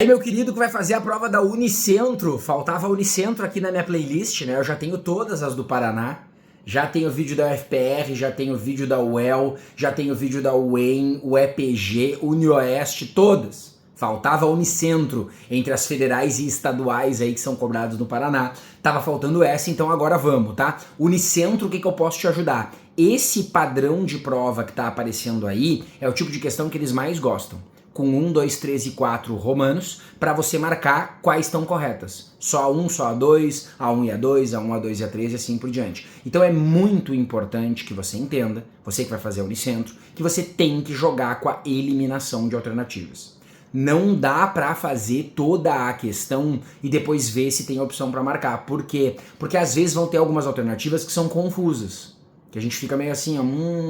E aí, meu querido que vai fazer a prova da Unicentro, faltava a Unicentro aqui na minha playlist, né? Eu já tenho todas as do Paraná, já tenho vídeo da UFPR, já tenho vídeo da UEL, já tenho vídeo da UEM, UEPG, UniOeste, todas. Faltava a Unicentro, entre as federais e estaduais aí que são cobradas no Paraná. Tava faltando essa, então agora vamos, tá? Unicentro, o que eu posso te ajudar? Esse padrão de prova que tá aparecendo aí é o tipo de questão que eles mais gostam. Com 1, 2, 3 e 4 romanos, para você marcar quais estão corretas. Só a 1, só a 2, a 1 e a 2, a 1, a 2 e a 3 e assim por diante. Então é muito importante que você entenda, você que vai fazer a Unicentro, que você tem que jogar com a eliminação de alternativas. Não dá para fazer toda a questão e depois ver se tem opção para marcar. Por quê? Porque às vezes vão ter algumas alternativas que são confusas. Que a gente fica meio assim,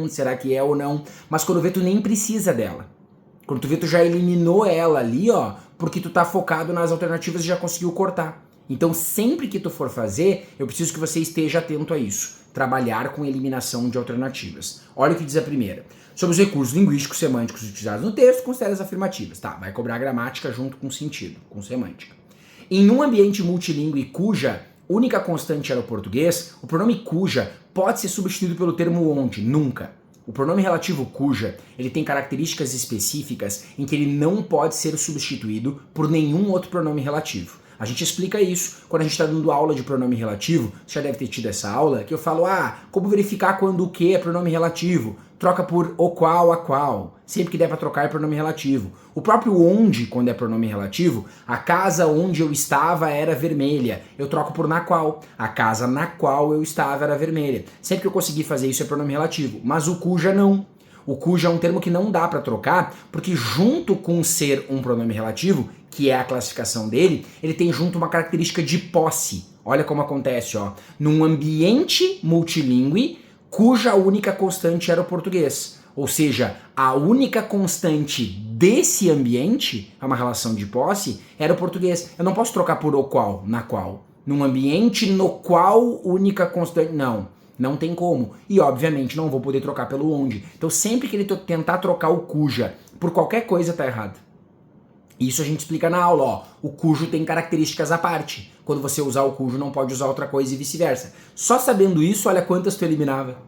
será que é ou não? Mas quando vê, tu nem precisa dela. Quando tu vê, tu já eliminou ela ali, ó, porque tu tá focado nas alternativas e já conseguiu cortar. Então, sempre que tu for fazer, eu preciso que você esteja atento a isso. Trabalhar com eliminação de alternativas. Olha o que diz a primeira. Sobre os recursos linguísticos semânticos utilizados no texto, considere as afirmativas. Tá, vai cobrar a gramática junto com sentido, com semântica. Em um ambiente multilingüe cuja única constante era o português, o pronome cuja pode ser substituído pelo termo onde, nunca. O pronome relativo cuja, ele tem características específicas em que ele não pode ser substituído por nenhum outro pronome relativo. A gente explica isso quando a gente está dando aula de pronome relativo. Você já deve ter tido essa aula, que eu falo, como verificar quando o que é pronome relativo? Troca por o qual, a qual. Sempre que der para trocar é pronome relativo. O próprio onde, quando é pronome relativo, a casa onde eu estava era vermelha. Eu troco por na qual. A casa na qual eu estava era vermelha. Sempre que eu conseguir fazer isso é pronome relativo. Mas o cuja não. O cuja é um termo que não dá para trocar, porque junto com ser um pronome relativo, que é a classificação dele, ele tem junto uma característica de posse. Olha como acontece, ó. Num ambiente multilingüe, cuja única constante era o português. Ou seja, a única constante desse ambiente, é uma relação de posse, era o português. Eu não posso trocar por o qual, na qual. Num ambiente no qual única constante... Não tem como. E, obviamente, não vou poder trocar pelo onde. Então, sempre que ele tentar trocar o cuja por qualquer coisa, tá errado. Isso a gente explica na aula, ó. O cujo tem características à parte. Quando você usar o cujo, não pode usar outra coisa e vice-versa. Só sabendo isso, olha quantas tu eliminava.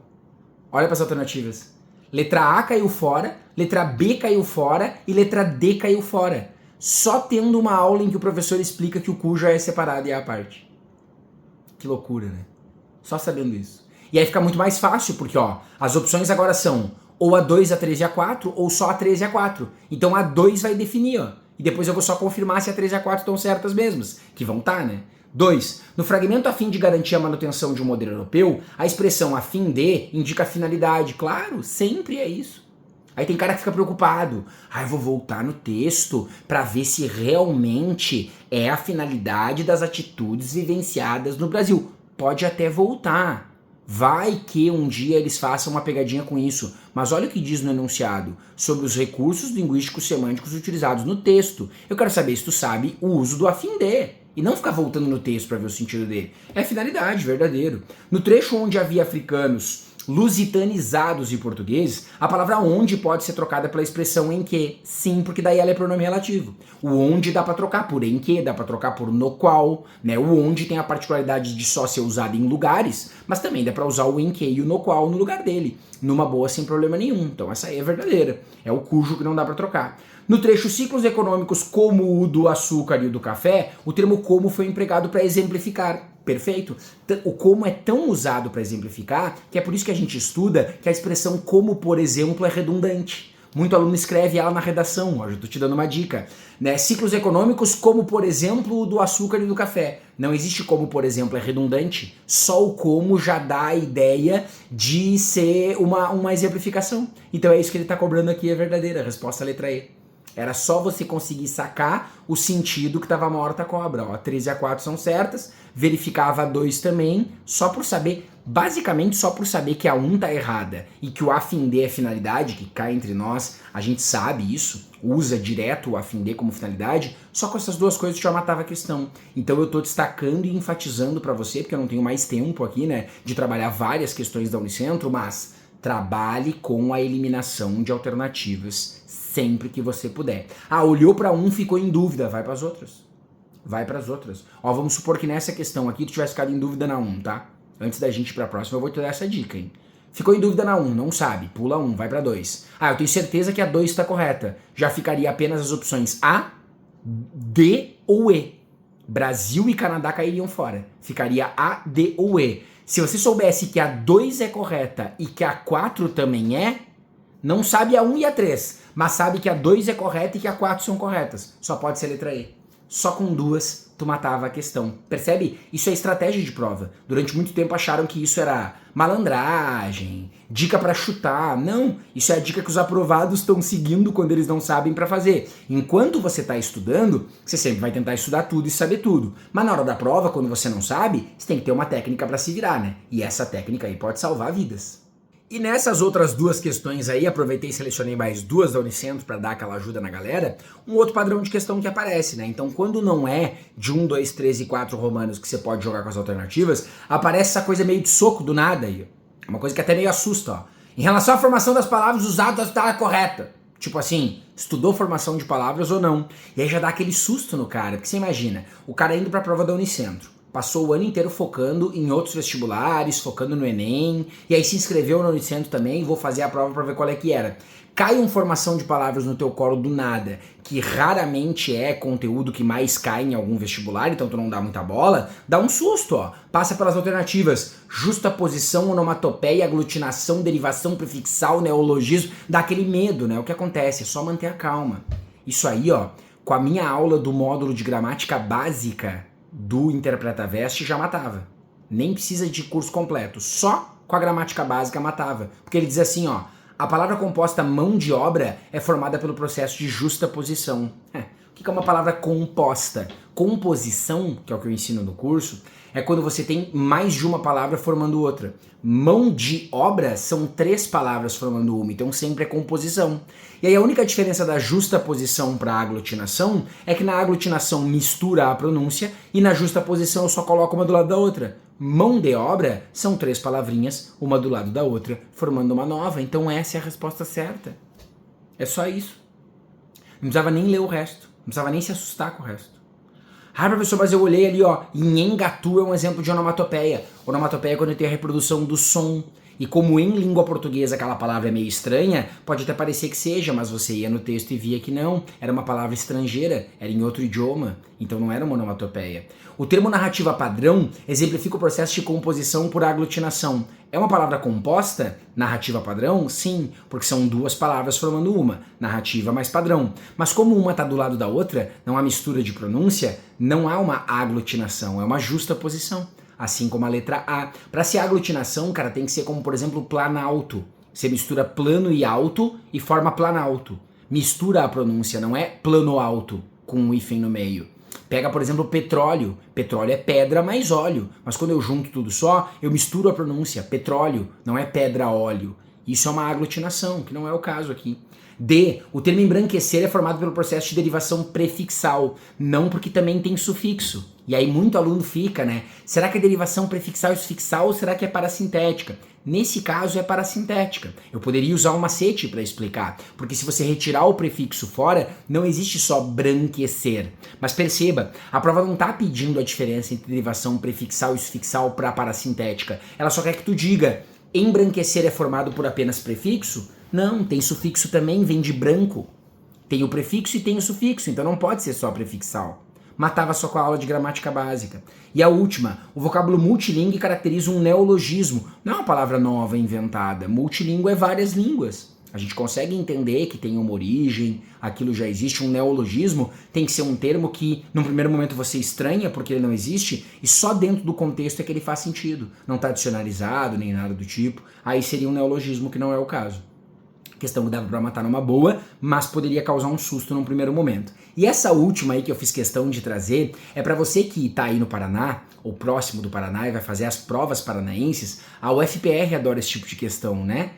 Olha para as alternativas. Letra A caiu fora, letra B caiu fora e letra D caiu fora. Só tendo uma aula em que o professor explica que o cujo é separado e é à parte. Que loucura, né? Só sabendo isso. E aí fica muito mais fácil, porque ó, as opções agora são ou a 2, a 3 e a 4, ou só a 3 e a 4. Então a 2 vai definir, ó. E depois eu vou só confirmar se a 3 e a 4 estão certas mesmas, que vão estar, né? 2. No fragmento a fim de garantir a manutenção de um modelo europeu, a expressão a fim de indica a finalidade. Claro, sempre é isso. Aí tem cara que fica preocupado. Eu vou voltar no texto para ver se realmente é a finalidade das atitudes vivenciadas no Brasil. Pode até voltar. Vai que um dia eles façam uma pegadinha com isso. Mas olha o que diz no enunciado sobre os recursos linguísticos semânticos utilizados no texto. Eu quero saber se tu sabe o uso do a fim de. E não ficar voltando no texto para ver o sentido dele. É finalidade, verdadeiro. No trecho onde havia africanos lusitanizados e portugueses, a palavra onde pode ser trocada pela expressão em que. Sim, porque daí ela é pronome relativo. O onde dá para trocar por em que, dá para trocar por no qual, né? O onde tem a particularidade de só ser usado em lugares, mas também dá para usar o em que e o no qual no lugar dele. Numa boa, sem problema nenhum. Então essa aí é verdadeira. É o cujo que não dá para trocar. No trecho ciclos econômicos como o do açúcar e o do café, o termo como foi empregado para exemplificar. Perfeito? O como é tão usado para exemplificar que é por isso que a gente estuda que a expressão como, por exemplo, é redundante. Muito aluno escreve ela na redação, ó, já estou te dando uma dica. Né? Ciclos econômicos como, por exemplo, o do açúcar e do café. Não existe como, por exemplo, é redundante. Só o como já dá a ideia de ser uma exemplificação. Então é isso que ele está cobrando aqui, é verdadeira. A resposta é a letra E. Era só você conseguir sacar o sentido que estava morta a cobra. Ó, a 3 e a 4 são certas, verificava a 2 também, só por saber, basicamente só por saber que a 1 tá errada e que o a fim de é finalidade, que cá entre nós, a gente sabe isso, usa direto o a fim de como finalidade, só com essas duas coisas já matava a questão. Então eu tô destacando e enfatizando para você, porque eu não tenho mais tempo aqui, né, de trabalhar várias questões da Unicentro, mas trabalhe com a eliminação de alternativas sempre que você puder. Ah, olhou para um, ficou em dúvida, vai para as outras. Vai para as outras. Ó, vamos supor que nessa questão aqui tu tivesse ficado em dúvida na 1, tá? Antes da gente ir para a próxima, eu vou te dar essa dica, hein? Ficou em dúvida na 1, não sabe, pula 1, vai para 2. Ah, eu tenho certeza que a 2 está correta. Já ficaria apenas as opções A, D ou E. Brasil e Canadá cairiam fora. Ficaria A, D ou E. Se você soubesse que a 2 é correta e que a 4 também é, não sabe a 1 e a 3, mas sabe que a 2 é correta e que a 4 são corretas. Só pode ser a letra E. Só com 2 tu matava a questão. Percebe? Isso é estratégia de prova. Durante muito tempo acharam que isso era malandragem, dica pra chutar. Não, isso é a dica que os aprovados estão seguindo quando eles não sabem pra fazer. Enquanto você tá estudando, você sempre vai tentar estudar tudo e saber tudo. Mas na hora da prova, quando você não sabe, você tem que ter uma técnica pra se virar, né? E essa técnica aí pode salvar vidas. E nessas outras duas questões aí, aproveitei e selecionei mais duas da Unicentro para dar aquela ajuda na galera, um outro padrão de questão que aparece, né? Então, quando não é de 1, 2, 3 e 4 romanos que você pode jogar com as alternativas, aparece essa coisa meio de soco do nada aí. Uma coisa que até meio assusta, ó. Em relação à formação das palavras usadas, está correta. Tipo assim, estudou formação de palavras ou não. E aí já dá aquele susto no cara, porque você imagina, o cara indo para a prova da Unicentro. Passou o ano inteiro focando em outros vestibulares, focando no Enem, e aí se inscreveu no Unicentro também, vou fazer a prova para ver qual é que era. Cai uma formação de palavras no teu colo do nada, que raramente é conteúdo que mais cai em algum vestibular, então tu não dá muita bola, dá um susto, ó. Passa pelas alternativas, justaposição, onomatopeia, aglutinação, derivação prefixal, neologismo, dá aquele medo, né? O que acontece? É só manter a calma. Isso aí, ó, com a minha aula do módulo de gramática básica do Interpreta Veste já matava. Nem precisa de curso completo, só com a gramática básica matava. Porque ele diz assim, ó, a palavra composta mão de obra é formada pelo processo de justaposição. O que é uma palavra composta? Composição, que é o que eu ensino no curso, é quando você tem mais de uma palavra formando outra. Mão de obra são 3 palavras formando uma, então sempre é composição. E aí a única diferença da justaposição para a aglutinação é que na aglutinação mistura a pronúncia e na justaposição eu só coloco uma do lado da outra. Mão de obra são 3 palavrinhas, uma do lado da outra, formando uma nova. Então essa é a resposta certa. É só isso. Não precisava nem ler o resto. Não precisava nem se assustar com o resto. Ah, professor, mas eu olhei ali, ó, Nhengatu é um exemplo de onomatopeia. Onomatopeia é quando tem a reprodução do som. E como em língua portuguesa aquela palavra é meio estranha, pode até parecer que seja, mas você ia no texto e via que não. Era uma palavra estrangeira, era em outro idioma, então não era uma onomatopeia. O termo narrativa padrão exemplifica o processo de composição por aglutinação. É uma palavra composta? Narrativa padrão? Sim, porque são 2 palavras formando uma, narrativa mais padrão. Mas como uma está do lado da outra, não há mistura de pronúncia, não há uma aglutinação, é uma justaposição. Assim como a letra A. Para ser aglutinação, cara, tem que ser como, por exemplo, planalto. Você mistura plano e alto e forma planalto. Mistura a pronúncia, não é plano alto, com um hífen no meio. Pega, por exemplo, petróleo. Petróleo é pedra mais óleo. Mas quando eu junto tudo só, eu misturo a pronúncia. Petróleo, não é pedra óleo. Isso é uma aglutinação, que não é o caso aqui. D. O termo embranquecer é formado pelo processo de derivação prefixal, não porque também tem sufixo. E aí muito aluno fica, né? Será que é derivação prefixal e sufixal ou será que é parasintética? Nesse caso é parasintética. Eu poderia usar um macete para explicar, porque se você retirar o prefixo fora, não existe só branquecer. Mas perceba, a prova não está pedindo a diferença entre derivação prefixal e sufixal para parasintética. Ela só quer que tu diga, embranquecer é formado por apenas prefixo? Não, tem sufixo também, vem de branco. Tem o prefixo e tem o sufixo, então não pode ser só prefixal. Matava só com a aula de gramática básica. E a última, o vocábulo multilíngue caracteriza um neologismo. Não é uma palavra nova inventada. Multilíngua é várias línguas. A gente consegue entender que tem uma origem, aquilo já existe. Um neologismo tem que ser um termo que, num primeiro momento, você estranha porque ele não existe, e só dentro do contexto é que ele faz sentido. Não está dicionarizado, nem nada do tipo. Aí seria um neologismo, que não é o caso. Questão que dava pra matar numa boa, mas poderia causar um susto num primeiro momento. E essa última aí que eu fiz questão de trazer é para você que tá aí no Paraná, ou próximo do Paraná, e vai fazer as provas paranaenses. A UFPR adora esse tipo de questão, né?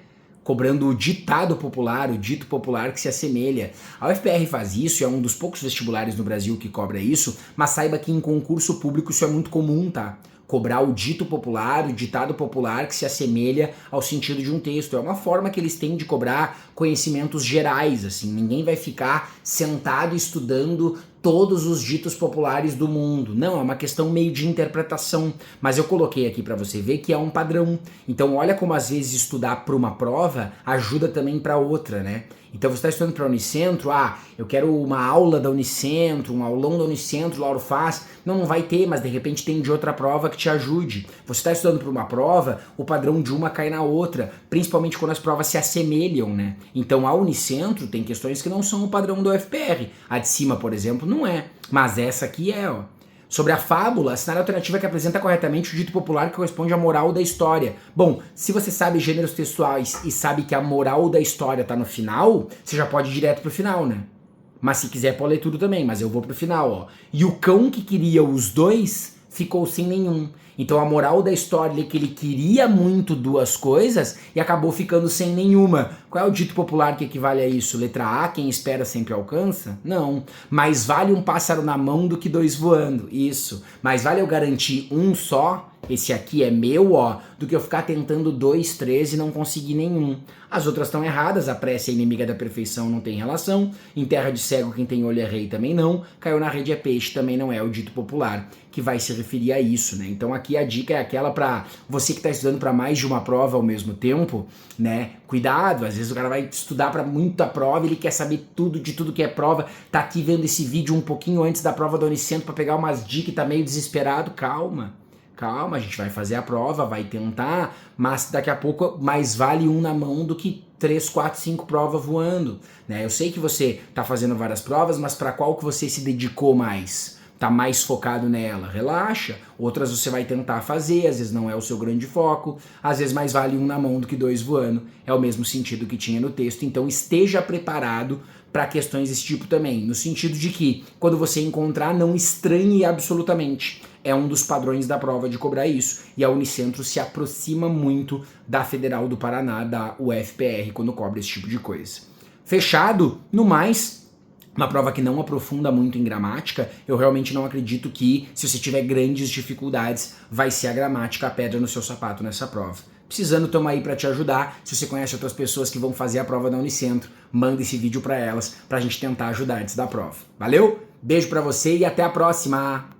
Cobrando o ditado popular, o dito popular que se assemelha. A UFPR faz isso, é um dos poucos vestibulares no Brasil que cobra isso, mas saiba que em concurso público isso é muito comum, tá? cobrar o dito popular, o ditado popular que se assemelha ao sentido de um texto. É uma forma que eles têm de cobrar conhecimentos gerais, assim. Ninguém vai ficar sentado estudando todos os ditos populares do mundo. Não, é uma questão meio de interpretação. Mas eu coloquei aqui para você ver que é um padrão. Então olha como às vezes estudar para uma prova ajuda também para outra, né? Então você está estudando para a Unicentro, eu quero uma aula da Unicentro, um aulão da Unicentro, Lauro faz. Não vai ter, mas de repente tem de outra prova que te ajude. Você está estudando para uma prova, o padrão de uma cai na outra, principalmente quando as provas se assemelham, né? Então a Unicentro tem questões que não são o padrão do UFPR. A de cima, por exemplo, não é, mas essa aqui é, ó. Sobre a fábula, cenário alternativa que apresenta corretamente o dito popular que corresponde à moral da história. Bom, se você sabe gêneros textuais e sabe que a moral da história tá no final, você já pode ir direto pro final, né? Mas se quiser pode ler tudo também, mas eu vou pro final, ó. E o cão que queria os dois ficou sem nenhum. Então a moral da história é que ele queria muito duas coisas e acabou ficando sem nenhuma. Qual é o dito popular que equivale a isso? Letra A, quem espera sempre alcança? Não. Mais vale um pássaro na mão do que dois voando. Isso. Mais vale eu garantir um só, esse aqui é meu, ó, do que eu ficar tentando 2, 3 e não conseguir nenhum. As outras estão erradas, a pressa é inimiga da perfeição, não tem relação. Em terra de cego quem tem olho é rei também não. Caiu na rede é peixe também não é o dito popular que vai se referir a isso, né? Então aqui a dica é aquela para você que está estudando para mais de uma prova ao mesmo tempo, né? Cuidado, às vezes o cara vai estudar para muita prova, ele quer saber tudo de tudo que é prova, tá aqui vendo esse vídeo um pouquinho antes da prova da Unicentro para pegar umas dicas e tá meio desesperado. Calma, a gente vai fazer a prova, vai tentar, mas daqui a pouco mais vale um na mão do que 3, 4, 5 provas voando, né? Eu sei que você tá fazendo várias provas, mas para qual que você se dedicou mais? Tá mais focado nela? Relaxa. Outras você vai tentar fazer, às vezes não é o seu grande foco, às vezes mais vale um na mão do que 2 voando. É o mesmo sentido que tinha no texto, então esteja preparado para questões desse tipo também, no sentido de que quando você encontrar, não estranhe absolutamente. É um dos padrões da prova de cobrar isso. E a Unicentro se aproxima muito da Federal do Paraná, da UFPR, quando cobra esse tipo de coisa. Fechado? No mais, uma prova que não aprofunda muito em gramática, eu realmente não acredito que, se você tiver grandes dificuldades, vai ser a gramática a pedra no seu sapato nessa prova. Precisando, tamo aí para te ajudar. Se você conhece outras pessoas que vão fazer a prova da Unicentro, manda esse vídeo para elas, pra gente tentar ajudar antes da prova. Valeu? Beijo para você e até a próxima!